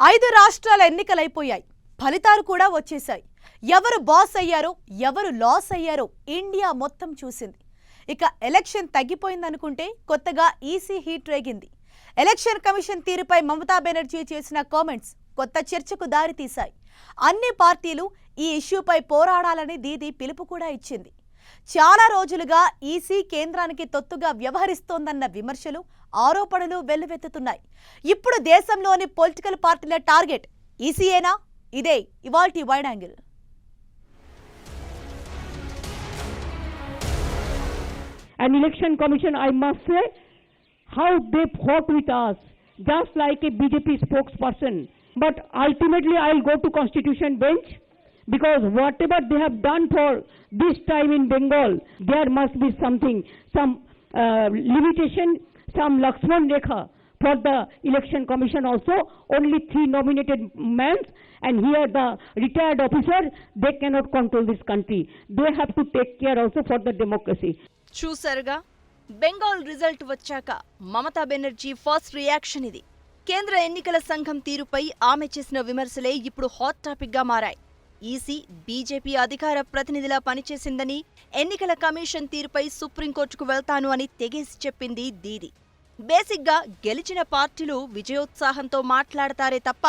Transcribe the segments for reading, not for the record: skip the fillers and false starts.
5 రాష్ట్రాల ఎన్నికలైపోయాయి. ఫలితాలు కూడా వచ్చేశాయి. ఎవరు బాస్ అయ్యారో, ఎవరు లాస్ అయ్యారో ఇండియా మొత్తం చూసింది. ఇక ఎలక్షన్ తగ్గిపోయిందనుకుంటే కొత్తగా ఈసీ హీట్ రేగింది. ఎలక్షన్ కమిషన్ తీరుపై మమతా బెనర్జీ చేసిన కామెంట్స్ కొత్త చర్చకు దారి తీశాయి. అన్ని పార్టీలు ఈ ఇష్యూపై పోరాడాలని దీదీ పిలుపు కూడా ఇచ్చింది. చాలా రోజులుగా ఈసీ కేంద్రానికి తొత్తుగా వ్యవహరిస్తోందన్న విమర్శలు, ఆరోపణలు వెల్లువెత్తుతున్నాయి. ఇప్పుడు దేశంలోని పొలిటికల్ పార్టీల టార్గెట్ ఈసీయేనా? ఇదే ఇవాల్టి wide angle. An election commission, I must say, how they fought with us, just like a BJP spokesperson. But ultimately, I'll go to Constitution bench, because whatever they have done for this time in Bengal, there must be something, some limitation, some Lakshman Rekha for the election commission also. Only 3 nominated men, and here the retired officer, they cannot control this country. They have to take care also for the democracy. చూసారుగా, Bengal result వచ్చాక Mamata Banerjee first reaction ఇది. కేంద్ర ఎన్నికల సంఘం తీరుపై ఆమె చేసిన విమర్శలే ఇప్పుడు హాట్ టాపిక్ గా మారాయి. ఈసీ బీజేపీ అధికార ప్రతినిధిలా పనిచేసిందని, ఎన్నికల కమిషన్ తీరుపై సుప్రీంకోర్టుకు వెళ్తాను అని తెగేసి చెప్పింది దీదీ. బేసిక్గా గెలిచిన పార్టీలు విజయోత్సాహంతో మాట్లాడతారే తప్ప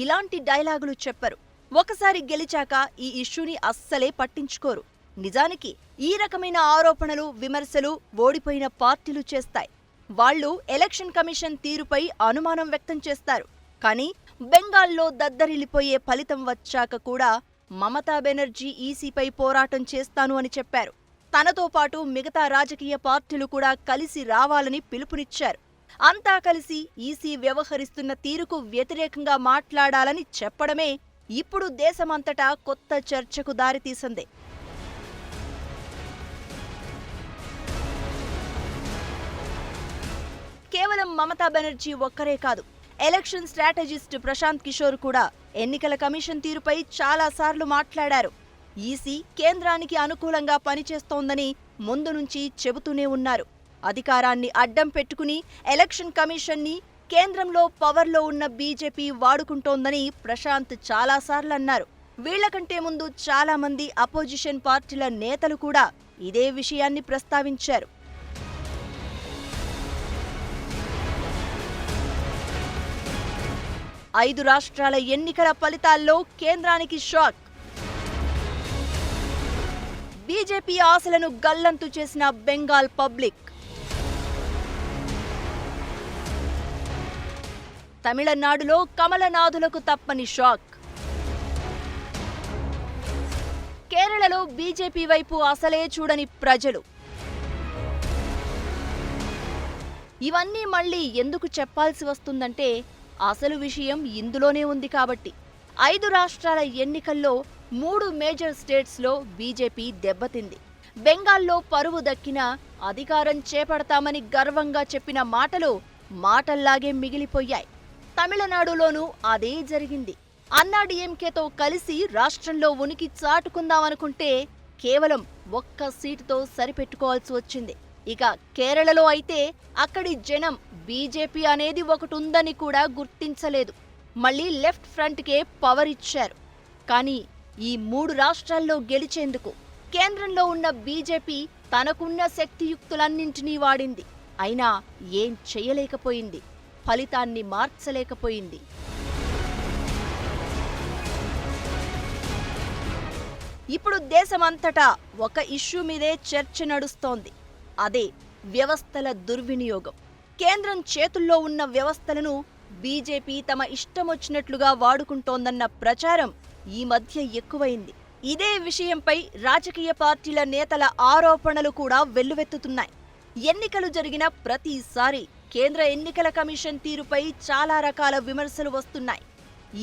ఇలాంటి డైలాగులు చెప్పరు. ఒకసారి గెలిచాక ఈ ఇష్యూని అస్సలే పట్టించుకోరు. నిజానికి ఈ రకమైన ఆరోపణలు, విమర్శలు ఓడిపోయిన పార్టీలు చేస్తాయి. వాళ్లు ఎలక్షన్ కమిషన్ తీరుపై అనుమానం వ్యక్తం చేస్తారు. కానీ బెంగాల్లో దద్దరిల్లిపోయే ఫలితం వచ్చాక కూడా మమతా బెనర్జీ ఈసీపై పోరాటం చేస్తాను అని చెప్పారు. తనతో పాటు మిగతా రాజకీయ పార్టీలు కూడా కలిసి రావాలని పిలుపునిచ్చారు. అంతా కలిసి ఈసీ వ్యవహరిస్తున్న తీరుకు వ్యతిరేకంగా మాట్లాడాలని చెప్పడమే ఇప్పుడు దేశమంతటా కొత్త చర్చకు దారితీసింది. కేవలం మమతా బెనర్జీ ఒక్కరే కాదు, ఎలక్షన్ స్ట్రాటజిస్ట్ ప్రశాంత్ కిషోర్ కూడా ఎన్నికల కమిషన్ తీరుపై చాలాసార్లు మాట్లాడారు. ఈసీ కేంద్రానికి అనుకూలంగా పనిచేస్తోందని ముందు నుంచి చెబుతూనే ఉన్నారు. అధికారాన్ని అడ్డం పెట్టుకుని ఎలక్షన్ కమిషన్ని కేంద్రంలో పవర్లో ఉన్న బీజేపీ వాడుకుంటోందని ప్రశాంత్ చాలాసార్లు అన్నారు. వీళ్లకంటే ముందు చాలా మంది అపోజిషన్ పార్టీల నేతలు కూడా ఇదే విషయాన్ని ప్రస్తావించారు. ఐదు రాష్ట్రాల ఎన్నికల ఫలితాల్లో కేంద్రానికి షాక్. బీజేపీ ఆశలను గల్లంతు చేసిన బెంగాల్ పబ్లిక్. తమిళనాడులో కమలనాథులకు తప్పని షాక్. కేరళలో బీజేపీ వైపు అసలే చూడని ప్రజలు. ఇవన్నీ మళ్లీ ఎందుకు చెప్పాల్సి వస్తుందంటే అసలు విషయం ఇందులోనే ఉంది కాబట్టి. 5 రాష్ట్రాల ఎన్నికల్లో 3 మేజర్ స్టేట్స్లో బీజేపీ దెబ్బతింది. బెంగాల్లో పరువు దక్కినా అధికారం చేపడతామని గర్వంగా చెప్పిన మాటలు మాటల్లాగే మిగిలిపోయాయి. తమిళనాడులోనూ అదే జరిగింది. అన్నాడీఎంకేతో కలిసి రాష్ట్రంలో ఉనికి చాటుకుందామనుకుంటే కేవలం 1 సీటుతో సరిపెట్టుకోవాల్సి వచ్చింది. ఇక కేరళలో అయితే అక్కడి జనం బీజేపీ అనేది ఒకటుందని కూడా గుర్తించలేదు. మళ్లీ లెఫ్ట్ ఫ్రంట్కే పవర్ ఇచ్చారు. కానీ ఈ 3 రాష్ట్రాల్లో గెలిచేందుకు కేంద్రంలో ఉన్న బీజేపీ తనకున్న శక్తియుక్తులన్నింటినీ వాడింది. అయినా ఏం చెయ్యలేకపోయింది, ఫలితాన్ని మార్చలేకపోయింది. ఇప్పుడు దేశమంతటా ఒక ఇష్యూ మీదే చర్చ నడుస్తోంది. అదే వ్యవస్థల దుర్వినియోగం. కేంద్రం చేతుల్లో ఉన్న వ్యవస్థలను బీజేపీ తమ ఇష్టమొచ్చినట్లుగా వాడుకుంటోందన్న ప్రచారం ఈ మధ్య ఎక్కువైంది. ఇదే విషయంపై రాజకీయ పార్టీల నేతల ఆరోపణలు కూడా వెల్లువెత్తుతున్నాయి. ఎన్నికలు జరిగిన ప్రతిసారి కేంద్ర ఎన్నికల కమిషన్ తీరుపై చాలా రకాల విమర్శలు వస్తున్నాయి.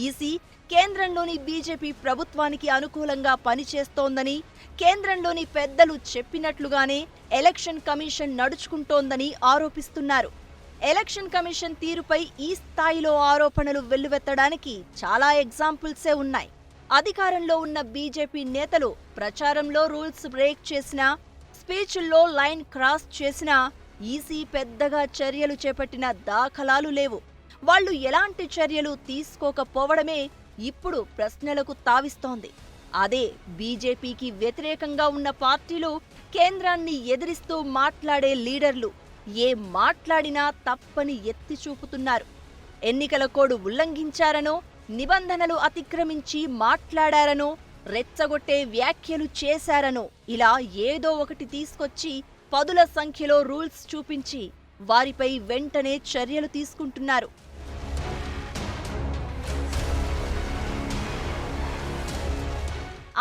ఈసీ కేంద్రంలోని బీజేపీ ప్రభుత్వానికి అనుకూలంగా పనిచేస్తోందని, కేంద్రంలోని పెద్దలు చెప్పినట్లుగానే ఎలక్షన్ కమిషన్ నడుచుకుంటోందని ఆరోపిస్తున్నారు. ఎలక్షన్ కమిషన్ తీరుపై ఈ స్థాయిలో ఆరోపణలు వెల్లువెత్తడానికి చాలా ఎగ్జాంపుల్సే ఉన్నాయి. అధికారంలో ఉన్న బీజేపీ నేతలు ప్రచారంలో రూల్స్ బ్రేక్ చేసినా, స్పీచ్ల్లో లైన్ క్రాస్ చేసినా ఈసీ పెద్దగా చర్యలు చేపట్టిన దాఖలాలు లేవు. వాళ్ళు ఎలాంటి చర్యలు తీసుకోకపోవడమే ఇప్పుడు ప్రశ్నలకు తావిస్తోంది. అదే బీజేపీకి వ్యతిరేకంగా ఉన్న పార్టీలు, కేంద్రాన్ని ఎదిరిస్తూ మాట్లాడే లీడర్లు ఏం మాట్లాడినా తప్పని ఎత్తి చూపుతున్నారు. ఎన్నికల కోడ్ ఉల్లంఘించారనో, నిబంధనలు అతిక్రమించి మాట్లాడారనో, రెచ్చగొట్టే వ్యాఖ్యలు చేశారనో ఇలా ఏదో ఒకటి తీసుకొచ్చి పదుల సంఖ్యలో రూల్స్ చూపించి వారిపై వెంటనే చర్యలు తీసుకుంటున్నారు.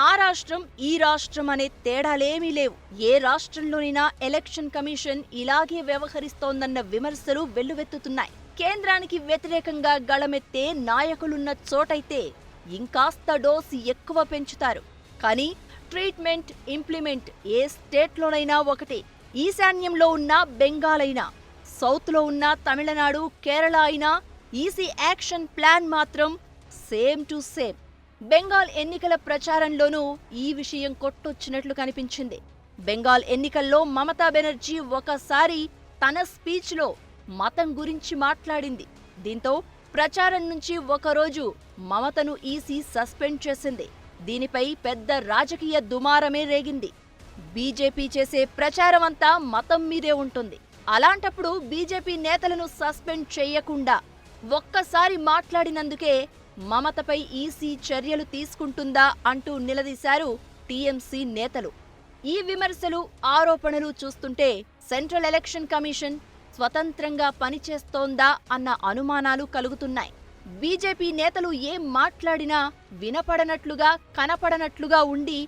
ఆ రాష్ట్రం ఈ రాష్ట్రం అనే తేడాలేమీ లేవు. ఏ రాష్ట్రంలోనైనా ఎలక్షన్ కమిషన్ ఇలాగే వ్యవహరిస్తోందన్న విమర్శలు వెల్లువెత్తుతున్నాయి. కేంద్రానికి వ్యతిరేకంగా గళమెత్తే నాయకులున్న చోటైతే ఇంకాస్త డోసు ఎక్కువ పెంచుతారు. కానీ ట్రీట్మెంట్, ఇంప్లిమెంట్ ఏ స్టేట్లోనైనా ఒకటే. ఈశాన్యంలో ఉన్న బెంగాల్ అయినా, సౌత్లో ఉన్న తమిళనాడు, కేరళ అయినా ఈసీ యాక్షన్ ప్లాన్ మాత్రం సేమ్ టు సేమ్. బెంగాల్ ఎన్నికల ప్రచారంలోనూ ఈ విషయం కొట్టొచ్చినట్లు కనిపించింది. బెంగాల్ ఎన్నికల్లో మమతా బెనర్జీ ఒకసారి తన స్పీచ్లో మతం గురించి మాట్లాడింది. దీంతో ప్రచారం నుంచి ఒకరోజు మమతను ఈసీ సస్పెండ్ చేసింది. దీనిపై పెద్ద రాజకీయ దుమారమే రేగింది. బీజేపీ చేసే ప్రచారమంతా మతం మీదే ఉంటుంది. అలాంటప్పుడు బీజేపీ నేతలను సస్పెండ్ చేయకుండా ఒక్కసారి మాట్లాడినందుకే మమతపై ఈసీ చర్యలు తీసుకుంటుందా అంటూ నిలదీశారు టీఎంసీ నేతలు. ఈ విమర్శలు, ఆరోపణలు చూస్తుంటే సెంట్రల్ ఎలక్షన్ కమిషన్ స్వతంత్రంగా పనిచేస్తోందా అన్న అనుమానాలు కలుగుతున్నాయి. బీజేపీ నేతలు ఏం మాట్లాడినా వినపడనట్లుగా, కనపడనట్లుగా ఉండి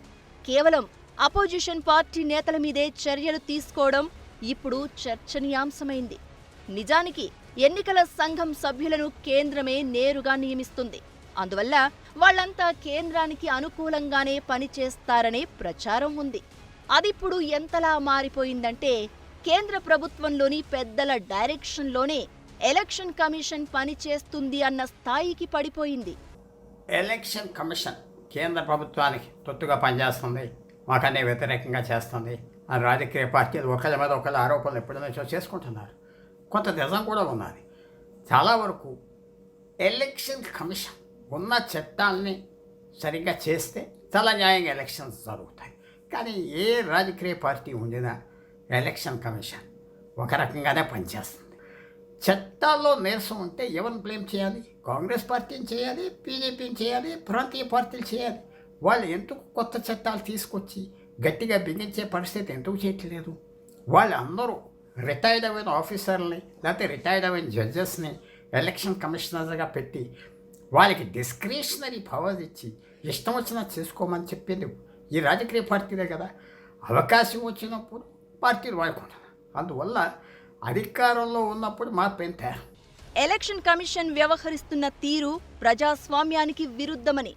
కేవలం అపోజిషన్ పార్టీ నేతల మీదే చర్యలు తీసుకోవడం ఇప్పుడు చర్చనీయాంశమైంది. నిజానికి ఎన్నికల సంఘం సభ్యులను కేంద్రమే నేరుగా నియమిస్తుంది. అందువల్ల వాళ్లంతా కేంద్రానికి అనుకూలంగానే పనిచేస్తారనే ప్రచారం ఉంది. అదిప్పుడు ఎంతలా మారిపోయిందంటే కేంద్ర ప్రభుత్వంలోని పెద్దల డైరెక్షన్లోనే ఎలక్షన్ కమిషన్ పనిచేస్తుంది అన్న స్థాయికి పడిపోయింది. ఎలక్షన్ కమిషన్ కేంద్ర ప్రభుత్వానికి తొత్తుగా పనిచేస్తుంది, మాకనే వ్యతిరేకంగా చేస్తుంది అని రాజకీయ పార్టీలు ఒకళ్ళ మీద ఒకళ్ళ ఆరోపణలు ఎప్పుడైనా చేసుకుంటున్నారు. కొంత నిజం కూడా ఉన్నది. చాలా వరకు ఎలక్షన్ కమిషన్ ఉన్న చట్టాలని సరిగ్గా చేస్తే చాలా న్యాయంగా ఎలక్షన్స్ జరుగుతాయి. కానీ ఏ రాజకీయ పార్టీ ఉండినా ఎలక్షన్ కమిషన్ ఒక రకంగానే పనిచేస్తుంది. చట్టాల్లో నీరసం ఉంటే ఎవరిని బ్లేమ్ చేయాలి? కాంగ్రెస్ పార్టీని చేయాలి, బీజేపీని చేయాలి, ప్రాంతీయ పార్టీలు చేయాలి. వాళ్ళు ఎందుకు కొత్త చట్టాలు తీసుకొచ్చి గట్టిగా బిగించే పరిస్థితి ఎందుకు చేయట్లేదు? వాళ్ళు అందరూ రిటైర్డ్ అయిన ఆఫీసర్ని లేకపోతే రిటైర్డ్ అయిన జడ్జెస్ని ఎలక్షన్ కమిషనర్గా పెట్టి వాళ్ళకి డిస్క్రిషనరీ పవర్స్ ఇచ్చి ఇష్టం వచ్చినా చేసుకోమని చెప్పింది ఈ రాజకీయ పార్టీలే కదా. అవకాశం వచ్చినప్పుడు పార్టీలు వాడుకుంటున్నారు. అందువల్ల అధికారంలో ఉన్నప్పుడు మార్పేంత. ఎలక్షన్ కమిషన్ వ్యవహరిస్తున్న తీరు ప్రజాస్వామ్యానికి విరుద్ధమని,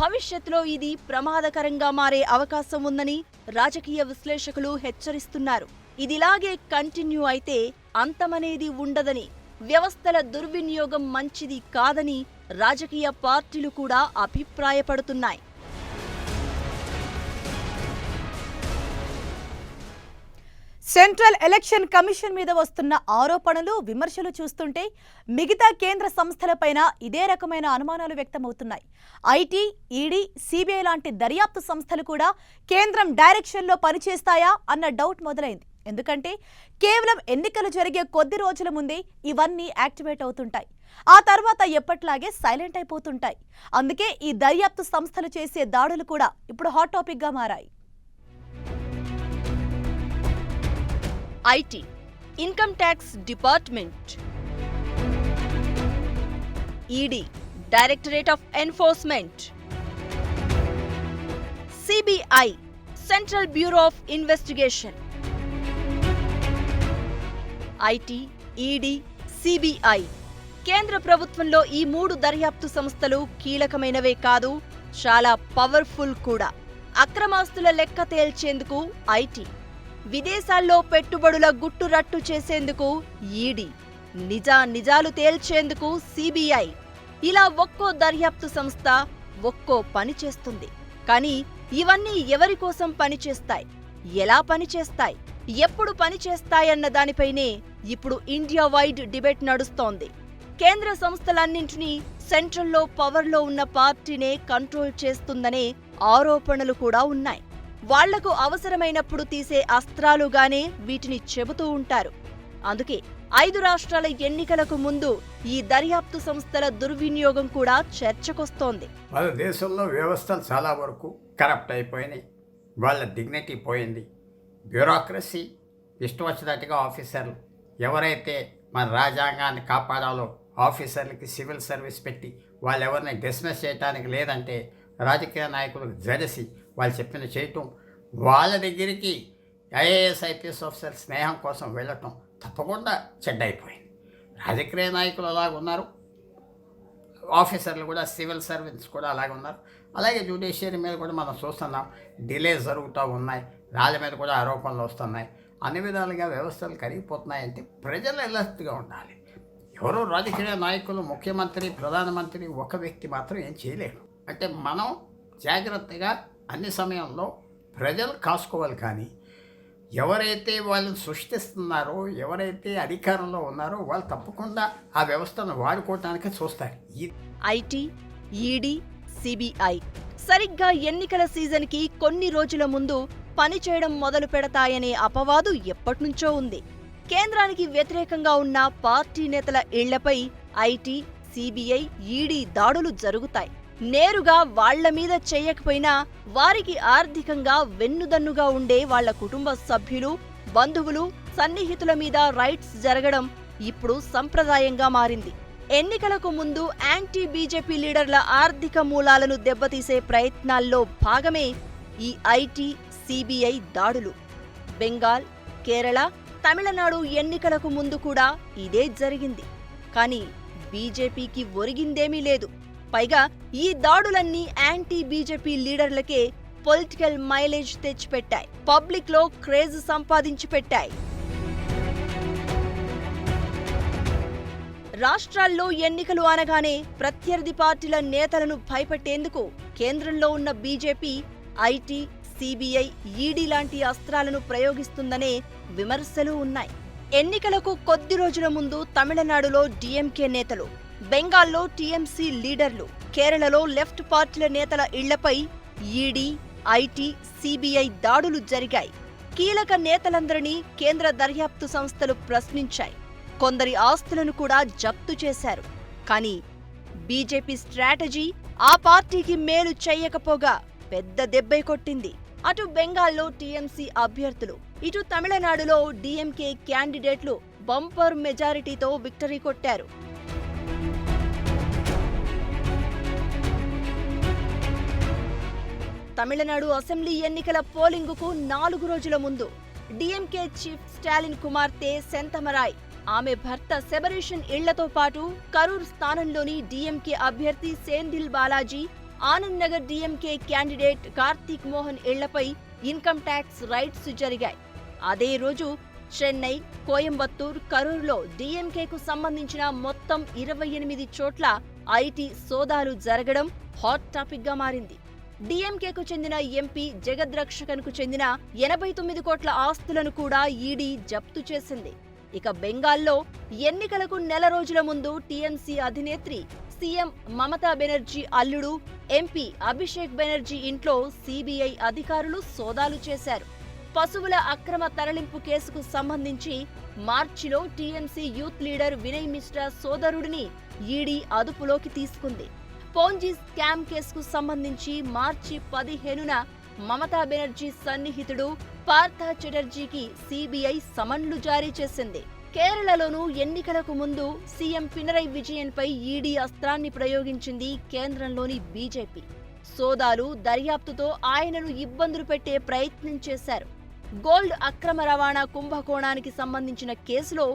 భవిష్యత్తులో ఇది ప్రమాదకరంగా మారే అవకాశం ఉందని రాజకీయ విశ్లేషకులు హెచ్చరిస్తున్నారు. ఇదిలాగే కంటిన్యూ అయితే అంతమనేది ఉండదని, వ్యవస్థల దుర్వినియోగం మంచిది కాదని రాజకీయ పార్టీలు కూడా అభిప్రాయపడుతున్నాయి. సెంట్రల్ ఎలక్షన్ కమిషన్ మీద వస్తున్న ఆరోపణలు, విమర్శలు చూస్తుంటే మిగతా కేంద్ర సంస్థలపైన ఇదే రకమైన అనుమానాలు వ్యక్తమవుతున్నాయి. ఐటీ, ఈడీ, సిబిఐ లాంటి దర్యాప్తు సంస్థలు కూడా కేంద్రం డైరెక్షన్లో పనిచేస్తాయా అన్న డౌట్ మొదలైంది. ఎందుకంటే కేవలం ఎన్నికలు జరిగే కొద్ది రోజుల ముందే ఇవన్నీ యాక్టివేట్ అవుతుంటాయి. ఆ తర్వాత ఎప్పట్లాగే సైలెంట్ అయిపోతుంటాయి. అందుకే ఈ దర్యాప్తు సంస్థలు చేసే దాడులు కూడా ఇప్పుడు హాట్ టాపిక్గా మారాయి. IT, income tax department, ED, directorate of enforcement, CBI, central bureau of investigation. IT, ED, CBI. కేంద్ర ప్రభుత్వంలో ఈ 3 దర్యాప్తు సంస్థలు కీలకమైనవే కాదు, చాలా పవర్ఫుల్ కూడా. అక్రమాస్తుల లెక్క తేల్చేందుకు ఐటీ, విదేశాల్లో పెట్టుబడుల గుట్టురట్టు చేసేందుకు ఈడీ, నిజాలు తేల్చేందుకు సిబిఐ. ఇలా ఒక్కో దర్యాప్తు సంస్థ ఒక్కో పని చేస్తుంది. కానీ ఇవన్నీ ఎవరి కోసం పనిచేస్తాయి, ఎలా పనిచేస్తాయి, ఎప్పుడు పనిచేస్తాయన్న దానిపైనే ఇప్పుడు ఇండియా వైడ్ డిబేట్ నడుస్తోంది. కేంద్ర సంస్థలన్నింటినీ సెంట్రల్లో పవర్లో ఉన్న పార్టీనే కంట్రోల్ చేస్తుందనే ఆరోపణలు కూడా ఉన్నాయి. వాళ్లకు అవసరమైనప్పుడు తీసే అస్త్రాలుగానే వీటిని చెబుతూ ఉంటారు. అందుకే 5 రాష్ట్రాల ఎన్నికలకు ముందు ఈ దర్యాప్తు సంస్థల దుర్వినియోగం కూడా చర్చకొస్తోంది. వాళ్ళ దేశంలో వ్యవస్థలు చాలా వరకు కరప్ట్ అయిపోయినాయి. వాళ్ళ డిగ్నిటీ పోయింది. బ్యూరోక్రసీ ఇష్టం వచ్చినట్టుగా ఆఫీసర్లు ఎవరైతే మన రాజ్యాంగాన్ని కాపాడాలో ఆఫీసర్లకి సివిల్ సర్వీస్ పెట్టి వాళ్ళు ఎవరిని డిస్మిస్ చేయడానికి లేదంటే రాజకీయ నాయకులకు జడిసి వాళ్ళు చెప్పిన చేయటం, వాళ్ళ దగ్గరికి ఐఏఎస్ ఐపీఎస్ ఆఫీసర్ స్నేహం కోసం వెళ్ళటం తప్పకుండా చెడ్డైపోయింది. రాజకీయ నాయకులు అలాగ ఉన్నారు, ఆఫీసర్లు కూడా సివిల్ సర్వీస్ కూడా అలాగే ఉన్నారు. అలాగే జ్యుడిషియరీ మీద కూడా మనం చూస్తున్నాం, డిలే జరుగుతూ ఉన్నాయి, వాళ్ళ మీద కూడా ఆరోపణలు వస్తున్నాయి. అన్ని విధాలుగా వ్యవస్థలు కరిగిపోతున్నాయంటే ప్రజలు అలర్ట్గా ఉండాలి. ఎవరో రాజకీయ నాయకులు, ముఖ్యమంత్రి, ప్రధానమంత్రి ఒక వ్యక్తి మాత్రం ఏం చేయలేరు. అంటే మనం జాగ్రత్తగా అన్ని సమయంలో ప్రజలు కాసుకోవాలి. కానీ ఎవరైతే వాళ్ళని సృష్టిస్తున్నారో, ఎవరైతే అధికారంలో ఉన్నారో వాళ్ళు తప్పకుండా ఆ వ్యవస్థను వాడుకోవటానికి చూస్తారు. ఐటీ, ఈడీ, సిబిఐ సరిగ్గా ఎన్నికల సీజన్కి కొన్ని రోజుల ముందు పనిచేయడం మొదలు పెడతాయనే అపవాదు ఎప్పటినుంచో ఉంది. కేంద్రానికి వ్యతిరేకంగా ఉన్న పార్టీ నేతల ఇళ్లపై ఐటీ, సిబిఐ, ఈడీ దాడులు జరుగుతాయి. నేరుగా వాళ్ల మీద చేయకపోయినా వారికి ఆర్థికంగా వెన్నుదన్నుగా ఉండే వాళ్ల కుటుంబ సభ్యులు, బంధువులు, సన్నిహితుల మీద రైడ్స్ జరగడం ఇప్పుడు సంప్రదాయంగా మారింది. ఎన్నికలకు ముందు యాంటీ బీజేపీ లీడర్ల ఆర్థిక మూలాలను దెబ్బతీసే ప్రయత్నాల్లో భాగమే ఈ ఐటీ, సిబిఐ దాడులు. బెంగాల్, కేరళ, తమిళనాడు ఎన్నికలకు ముందు కూడా ఇదే జరిగింది. కానీ బీజేపీకి ఒరిగిందేమీ లేదు. పైగా ఈ దాడులన్నీ యాంటీ బీజేపీ లీడర్లకే పొలిటికల్ మైలేజ్ తెచ్చిపెట్టాయి, పబ్లిక్లో క్రేజ్ సంపాదించి పెట్టాయి. రాష్ట్రాల్లో ఎన్నికలు అనగానే ప్రత్యర్థి పార్టీల నేతలను భయపెట్టేందుకు కేంద్రంలో ఉన్న బీజేపీ ఐటీ, సిబిఐ, ఈడీ లాంటి అస్త్రాలను ప్రయోగిస్తుందనే విమర్శలు ఉన్నాయి. ఎన్నికలకు కొద్ది రోజుల ముందు తమిళనాడులో డీఎంకే నేతలు, బెంగాల్లో టీఎంసీ లీడర్లు, కేరళలో లెఫ్ట్ పార్టీల నేతల ఇళ్లపై ఈడీ, ఐటీ, సిబిఐ దాడులు జరిగాయి. కీలక నేతలందరినీ కేంద్ర దర్యాప్తు సంస్థలు ప్రశ్నించాయి. కొందరి ఆస్తులను కూడా జప్తు చేశారు. కానీ బీజేపీ స్ట్రాటజీ ఆ పార్టీకి మేలు చెయ్యకపోగా పెద్ద దెబ్బే కొట్టింది. అటు బెంగాల్లో టీఎంసీ అభ్యర్థులు, ఇటు తమిళనాడులో డీఎంకే క్యాండిడేట్లు బంపర్ మెజారిటీతో విక్టరీ కొట్టారు. తమిళనాడు అసెంబ్లీ ఎన్నికల పోలింగుకు 4 రోజుల ముందు డీఎంకే చీఫ్ స్టాలిన్ కుమార్తె సెంతమరాయ్, ఆమె భర్త సెబరీషన్ ఇళ్లతో పాటు కరూర్ స్థానంలోని డీఎంకే అభ్యర్థి సేంధిల్ బాలాజీ, ఆనంద్ నగర్ డీఎంకే క్యాండిడేట్ కార్తీక్ మోహన్ ఇళ్లపై ఇన్కమ్ ట్యాక్స్ రైడ్స్ జరిగాయి. అదే రోజు చెన్నై, కోయంబత్తూర్, కరూర్లో డీఎంకేకు సంబంధించిన మొత్తం 28 చోట్ల ఐటీ సోదాలు జరగడం హాట్ టాపిక్ గా మారింది. డీఎంకేకు చెందిన ఎంపీ జగద్రక్షకన్కు చెందిన 89 కోట్ల ఆస్తులను కూడా ఈడీ జప్తు చేసింది. ఇక బెంగాల్లో ఎన్నికలకు నెల రోజుల ముందు టీఎంసీ అధినేత్రి సీఎం మమతా బెనర్జీ అల్లుడు ఎంపీ అభిషేక్ బెనర్జీ ఇంట్లో సిబిఐ అధికారులు సోదాలు చేశారు. పశువుల అక్రమ తరలింపు కేసుకు సంబంధించి మార్చిలో TMC youth leader Vinay Mishra సోదరుడిని ఈడీ అదుపులోకి తీసుకుంది. పోంజీ స్కామ్ కేసుకు సంబంధించి మార్చి 15న మమతా బెనర్జీ సన్నిహితుడు పార్థ చటర్జీకి సిబిఐ సమన్లు జారీ చేసింది. కేరళలోనూ ఎన్నికలకు ముందు సీఎం పినరయ్ విజయన్పై ఈడీ అస్త్రాన్ని ప్రయోగించింది కేంద్రంలోని బీజేపీ. సోదాలు, దర్యాప్తుతో ఆయనను ఇబ్బందులు పెట్టే ప్రయత్నం చేశారు. గోల్డ్ అక్రమ రవాణా కుంభకోణానికి సంబంధించిన కేసులో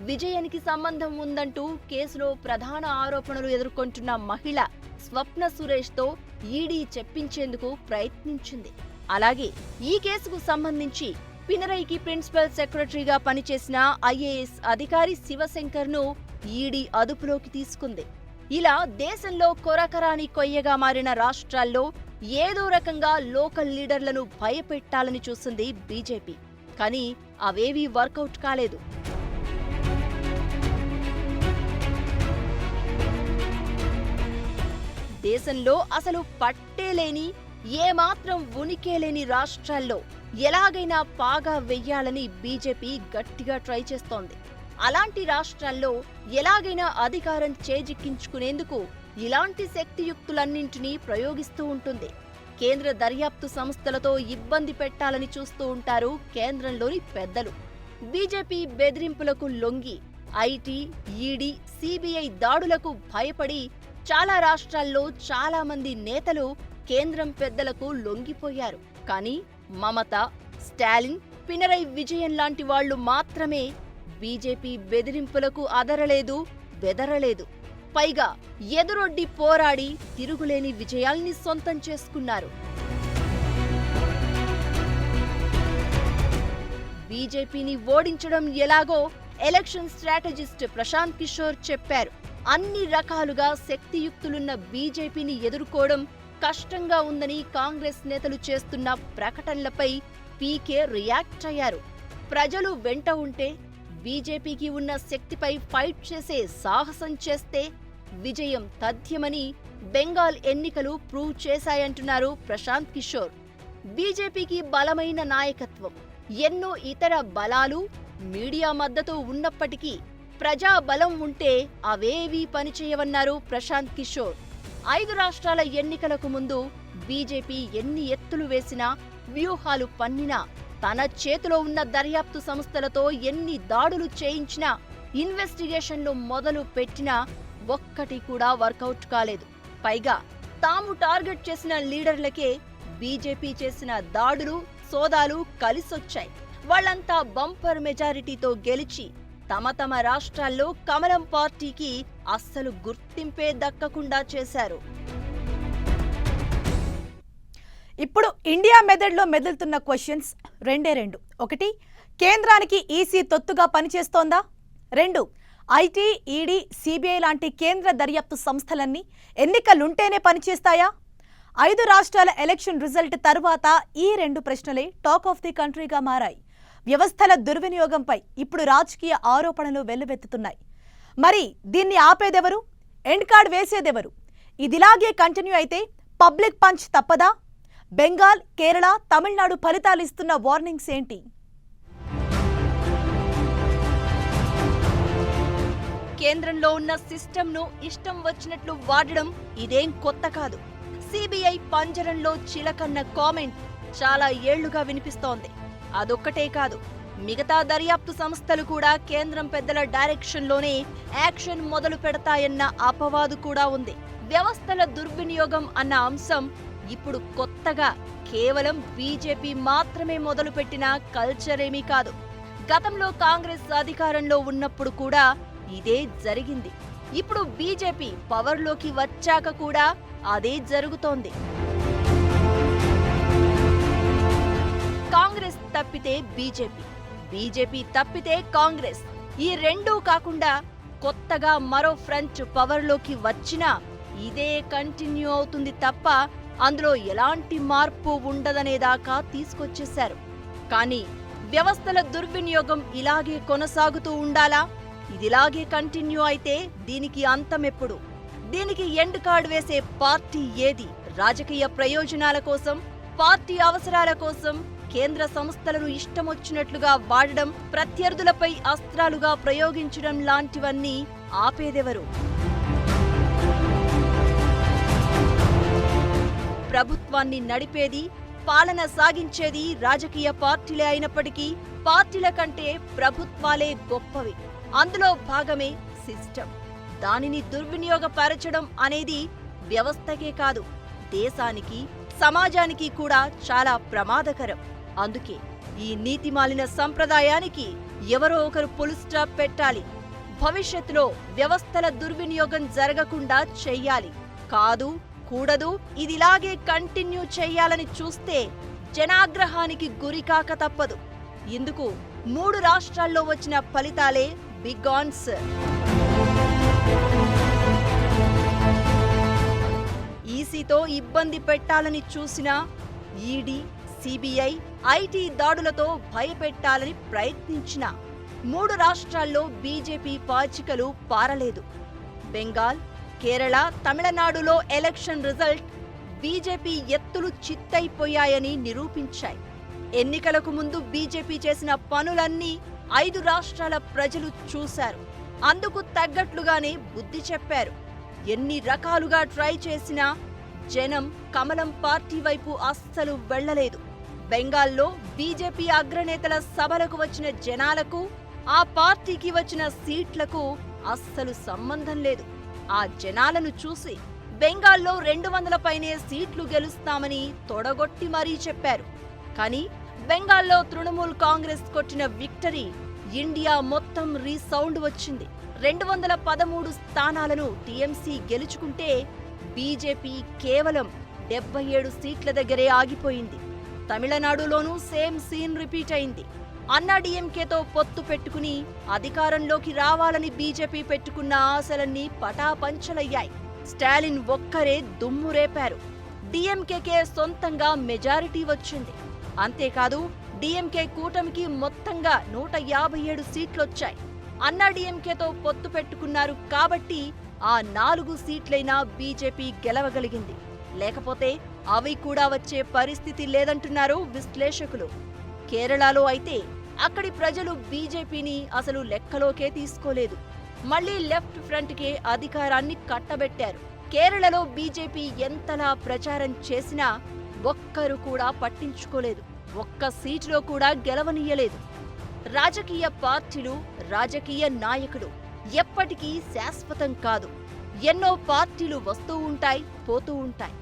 విజయన్కి సంబంధం ఉందంటూ కేసులో ప్రధాన ఆరోపణలు ఎదుర్కొంటున్న మహిళ స్వప్న సురేష్తో ఈడీ చెప్పించేందుకు ప్రయత్నించింది. అలాగే ఈ కేసుకు సంబంధించి పినరయ్కి ప్రిన్సిపల్ సెక్రటరీగా పనిచేసిన ఐఏఎస్ అధికారి శివశంకర్ను ఈడీ అదుపులోకి తీసుకుంది. ఇలా దేశంలో కొరకరాని కొయ్యగా మారిన రాష్ట్రాల్లో ఏదో రకంగా లోకల్ లీడర్లను భయపెట్టాలని చూసింది బీజేపీ. కానీ అవేవీ వర్కౌట్ కాలేదు. దేశంలో అసలు పట్టేలేని ఏమాత్రం ఉనికే లేని రాష్ట్రాల్లో ఎలాగైనా పాగా వెయ్యాలని బీజేపీ గట్టిగా ట్రై చేస్తోంది. అలాంటి రాష్ట్రాల్లో ఎలాగైనా అధికారం చేజిక్కించుకునేందుకు ఇలాంటి శక్తియుక్తులన్నింటినీ ప్రయోగిస్తూ ఉంటుంది. కేంద్ర దర్యాప్తు సంస్థలతో ఇబ్బంది పెట్టాలని చూస్తూ ఉంటారు కేంద్రంలోని పెద్దలు. బీజేపీ బెదిరింపులకు లొంగి ఐటీ, ఈడీ, సిబిఐ దాడులకు భయపడి చాలా రాష్ట్రాల్లో చాలా మంది నేతలు కేంద్రం పెద్దలకు లొంగిపోయారు. కానీ మమత, స్టాలిన్, పినరై విజయన్ లాంటి వాళ్లు మాత్రమే బీజేపీ బెదిరింపులకు అదరలేదు, బెదరలేదు. పైగా ఎదురొడ్డి పోరాడి తిరుగులేని విజయాల్ని సొంతం చేసుకున్నారు. బీజేపీని ఓడించడం ఎలాగో ఎలక్షన్ స్ట్రాటజిస్ట్ ప్రశాంత్ కిషోర్ చెప్పారు. అన్ని రకాలుగా శక్తియుక్తులున్న బీజేపీని ఎదుర్కోవడం కష్టంగా ఉందని కాంగ్రెస్ నేతలు చేస్తున్న ప్రకటనలపై పీకే రియాక్ట్ అయ్యారు. ప్రజలు వెంట ఉంటే, బీజేపీకి ఉన్న శక్తిపై ఫైట్ చేసే సాహసం చేస్తే విజయం తథ్యమని బెంగాల్ ఎన్నికలు ప్రూవ్ చేశాయంటున్నారు ప్రశాంత్ కిషోర్. బీజేపీకి బలమైన నాయకత్వం, ఎన్నో ఇతర బలాలు, మీడియా మద్దతు ఉన్నప్పటికీ ప్రజాబలం ఉంటే అవేవీ పనిచేయవన్నారు ప్రశాంత్ కిషోర్. 5 రాష్ట్రాల ఎన్నికలకు ముందు బీజేపీ ఎన్ని ఎత్తులు వేసినా, వ్యూహాలు పన్నినా, తన చేతిలో ఉన్న దర్యాప్తు సంస్థలతో ఎన్ని దాడులు చేయించినా, ఇన్వెస్టిగేషన్లు మొదలు పెట్టినా ఒక్కటి కూడా వర్కౌట్ కాలేదు. పైగా తాము టార్గెట్ చేసిన లీడర్లకే బీజేపీ చేసిన దాడులు, సోదాలు కలిసొచ్చాయి. వాళ్లంతా బంపర్ మెజారిటీతో గెలిచి తమ తమ రాష్ట్రాల్లో కమలం పార్టీకి అస్సలు గుర్తింపే దక్కకుండా చేశారు. ఇప్పుడు ఇండియా మెదడులో మెదులుతున్న క్వశ్చన్స్ రెండే రెండు. ఒకటి, కేంద్రానికి ఈసీ తొత్తుగా పనిచేస్తోందా? 2, ఐటీ, ఈడీ, సిబిఐ లాంటి కేంద్ర దర్యాప్తు సంస్థలన్నీ ఎన్నికలుంటేనే పనిచేస్తాయా? 5 రాష్ట్రాల ఎలక్షన్ రిజల్ట్ తర్వాత ఈ 2 ప్రశ్నలే టాక్ ఆఫ్ ది కంట్రీగా మారాయి. వ్యవస్థల దుర్వినియోగంపై ఇప్పుడు రాజకీయ ఆరోపణలు వెల్లువెత్తుతున్నాయి. మరి దీన్ని ఆపేదెవరు? ఎండ్ కార్డ్ వేసేదెవరు? ఇదిలాగే కంటిన్యూ అయితే పబ్లిక్ పంచ్ తప్పదా? బెంగాల్, కేరళ, తమిళనాడు ఫలితాలు ఇస్తున్న వార్నింగ్స్ ఏంటి? కేంద్రంలో ఉన్న సిస్టమ్ను ఇష్టం వచ్చినట్లు వాడడం ఇదేం కొత్త కాదు. సిబిఐ పంజరంలో చిలకన్న కామెంట్ చాలా ఏళ్లుగా వినిపిస్తోంది. అదొక్కటే కాదు, మిగతా దర్యాప్తు సంస్థలు కూడా కేంద్రం పెద్దల డైరెక్షన్లోనే యాక్షన్ మొదలు పెడతాయన్న అపవాదు కూడా ఉంది. వ్యవస్థల దుర్వినియోగం అన్న అంశం ఇప్పుడు కొత్తగా కేవలం బీజేపీ మాత్రమే మొదలుపెట్టిన కల్చర్ ఏమీ కాదు. గతంలో కాంగ్రెస్ అధికారంలో ఉన్నప్పుడు కూడా ఇదే జరిగింది. ఇప్పుడు బీజేపీ పవర్లోకి వచ్చాక కూడా అదే జరుగుతోంది. కాంగ్రెస్ తప్పితే బీజేపీ, బీజేపీ తప్పితే కాంగ్రెస్, ఈ రెండూ కాకుండా కొత్తగా మరో ఫ్రంట్ పవర్లోకి వచ్చినా ఇదే కంటిన్యూ అవుతుంది తప్ప అందులో ఎలాంటి మార్పు ఉండదనేదాకా తీసుకొచ్చేశారు. కానీ వ్యవస్థల దుర్వినియోగం ఇలాగే కొనసాగుతూ ఉండాలా? ఇదిలాగే కంటిన్యూ అయితే దీనికి అంతమెప్పుడు? దీనికి ఎండ్ కార్డ్ వేసే పార్టీ ఏది? రాజకీయ ప్రయోజనాల కోసం, పార్టీ అవసరాల కోసం కేంద్ర సంస్థలను ఇష్టమొచ్చినట్లుగా వాడడం, ప్రత్యర్థులపై అస్త్రాలుగా ప్రయోగించడం లాంటివన్నీ ఆపేదెవరు? ప్రభుత్వాన్ని నడిపేది, పాలన సాగించేది రాజకీయ పార్టీలే అయినప్పటికీ పార్టీల కంటే ప్రభుత్వాలే గొప్పవి. అందులో భాగమే సిస్టమ్. దానిని దుర్వినియోగపరచడం అనేది వ్యవస్థకే కాదు, దేశానికి, సమాజానికి కూడా చాలా ప్రమాదకరం. అందుకే ఈ నీతిమాలిన సంప్రదాయానికి ఎవరో ఒకరు ఫుల్ స్టాప్ పెట్టాలి. భవిష్యత్తులో వ్యవస్థల దుర్వినియోగం జరగకుండా చెయ్యాలి. కాదు, కూడదు, ఇదిలాగే కంటిన్యూ చెయ్యాలని చూస్తే జనాగ్రహానికి గురికాక తప్పదు. ఇందుకు 3 రాష్ట్రాల్లో వచ్చిన ఫలితాలే బిగ్ ఆన్సర్. ఈసీతో ఇబ్బంది పెట్టాలని చూసినా, ఈడీ, సిబిఐ, ఐటీ దాడులతో భయపెట్టాలని ప్రయత్నించినా 3 రాష్ట్రాల్లో బీజేపీ పాచికలు పారలేదు. బెంగాల్, కేరళ, తమిళనాడులో ఎలక్షన్ రిజల్ట్ బీజేపీ ఎత్తులు చిత్తైపోయాయని నిరూపించాయి. ఎన్నికలకు ముందు బీజేపీ చేసిన పనులన్నీ 5 రాష్ట్రాల ప్రజలు చూశారు. అందుకు తగ్గట్లుగానే బుద్ధి చెప్పారు. ఎన్ని రకాలుగా ట్రై చేసినా జనం కమలం పార్టీ వైపు అస్సలు వెళ్లలేదు. బెంగాల్లో బీజేపీ అగ్రనేతల సభలకు వచ్చిన జనాలకు, ఆ పార్టీకి వచ్చిన సీట్లకు అస్సలు సంబంధం లేదు. ఆ జనాలను చూసి బెంగాల్లో 200 పైనే సీట్లు గెలుస్తామని తొడగొట్టి మరీ చెప్పారు. కానీ బెంగాల్లో తృణమూల్ కాంగ్రెస్ కొట్టిన విక్టరీ ఇండియా మొత్తం రీసౌండ్ వచ్చింది. 213 స్థానాలను టీఎంసీ గెలుచుకుంటే బీజేపీ కేవలం 77 సీట్ల దగ్గరే ఆగిపోయింది. తమిళనాడులోనూ సేమ్ సీన్ రిపీట్ అయింది. అన్నాడీఎంకేతో పొత్తు పెట్టుకుని అధికారంలోకి రావాలని బీజేపీ పెట్టుకున్న ఆశలన్నీ పటాపంచలయ్యాయి. స్టాలిన్ ఒక్కరే దుమ్ము రేపారు. డీఎంకేకే సొంతంగా మెజారిటీ వచ్చింది. అంతేకాదు డీఎంకే కూటమికి మొత్తంగా 157 సీట్లొచ్చాయి. అన్నాడీఎంకేతో పొత్తు పెట్టుకున్నారు కాబట్టి ఆ 4 సీట్లైనా బీజేపీ గెలవగలిగింది. లేకపోతే అవి కూడా వచ్చే పరిస్థితి లేదంటున్నారు విశ్లేషకులు. కేరళలో అయితే అక్కడి ప్రజలు బీజేపీని అసలు లెక్కలోకే తీసుకోలేదు. మళ్లీ లెఫ్ట్ ఫ్రంట్కే అధికారాన్ని కట్టబెట్టారు. కేరళలో బీజేపీ ఎంతలా ప్రచారం చేసినా ఒక్కరు కూడా పట్టించుకోలేదు. ఒక్క సీటులో కూడా గెలవనీయలేదు. రాజకీయ పార్టీలు, రాజకీయ నాయకులు ఎప్పటికీ శాశ్వతం కాదు. ఎన్నో పార్టీలు వస్తూ ఉంటాయి, పోతూ ఉంటాయి.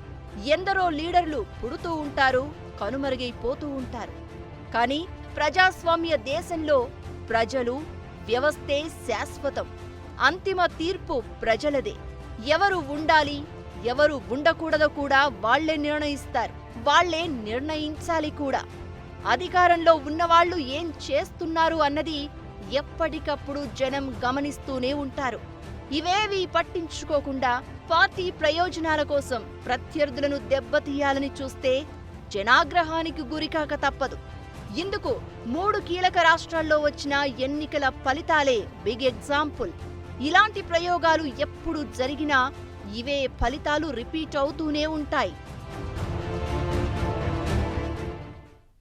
ఎందరో లీడర్లు పుడుతూ ఉంటారు, కనుమరుగైపోతూ ఉంటారు. కానీ ప్రజాస్వామ్య దేశంలో ప్రజలు, వ్యవస్థే శాశ్వతం. అంతిమ తీర్పు ప్రజలదే. ఎవరు ఉండాలి, ఎవరు ఉండకూడదో కూడా వాళ్లే నిర్ణయిస్తారు. వాళ్లే నిర్ణయించాలి కూడా. అధికారంలో ఉన్నవాళ్లు ఏం చేస్తున్నారు అన్నది ఎప్పటికప్పుడు జనం గమనిస్తూనే ఉంటారు. ఇవేవీ పట్టించుకోకుండా పార్టీ ప్రయోజనాల కోసం ప్రత్యర్థులను దెబ్బతీయాలని చూస్తే జనాగ్రహానికి గురికాక తప్పదు. ఇందుకు 3 కీలక రాష్ట్రాల్లో వచ్చిన ఎన్నికల ఫలితాలే బిగ్ ఎగ్జాంపుల్. ఇలాంటి ప్రయోగాలు ఎప్పుడు జరిగినా ఇవే ఫలితాలు రిపీట్ అవుతూనే ఉంటాయి.